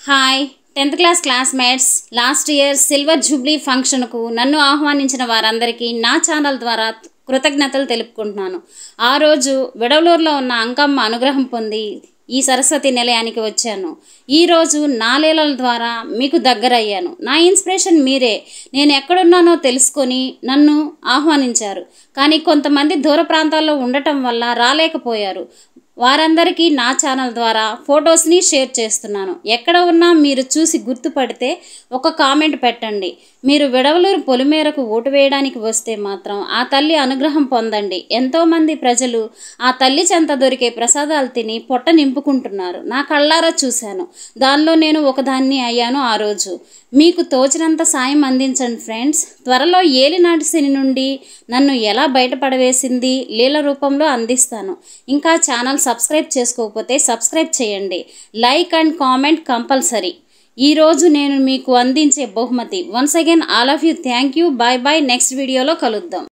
Hi 10th class classmates last year silver Jubilee ఫంక్షన్కు నన్ను ఆహ్వానించిన వారందరికీ నా ఛానల్ ద్వారా కృతజ్ఞతలు తెలుపుకుంటున్నాను. ఆ రోజు విడవలూరులో ఉన్న అంకమ్మ అనుగ్రహం పొంది ఈ సరస్వతి నిలయానికి వచ్చాను. ఈరోజు నా లీలల ద్వారా మీకు దగ్గరయ్యాను. నా ఇన్స్పిరేషన్ మీరే. నేను ఎక్కడున్నానో తెలుసుకొని నన్ను ఆహ్వానించారు. కానీ కొంతమంది దూర ప్రాంతాల్లో ఉండటం వల్ల రాలేకపోయారు. వారందరికీ నా ఛానల్ ద్వారా ఫొటోస్ని షేర్ చేస్తున్నాను. ఎక్కడ ఉన్నా మీరు చూసి గుర్తుపడితే ఒక కామెంట్ పెట్టండి. మీరు విడవలూరు పొలిమేరకు ఓటు వేయడానికి వస్తే మాత్రం ఆ తల్లి అనుగ్రహం పొందండి. ఎంతోమంది ప్రజలు ఆ తల్లి చెంత దొరికే ప్రసాదాలు తిని పొట్ట నింపుకుంటున్నారు. నా కళ్ళారా చూశాను. దానిలో నేను ఒకదాన్ని అయ్యాను. ఆ రోజు మీకు తోచినంత సాయం అందించండి ఫ్రెండ్స్. త్వరలో ఏలినాటి శని నుండి నన్ను ఎలా బయటపడవేసింది లీల రూపంలో అందిస్తాను. ఇంకా ఛానల్ సబ్స్క్రైబ్ చేసుకోకపోతే సబ్స్క్రైబ్ చేయండి. Like and comment compulsory. ఈరోజు నేను మీకు అందించే బహుమతి. Once again all of you thank you. Bye bye. Next వీడియోలో కలుద్దాం.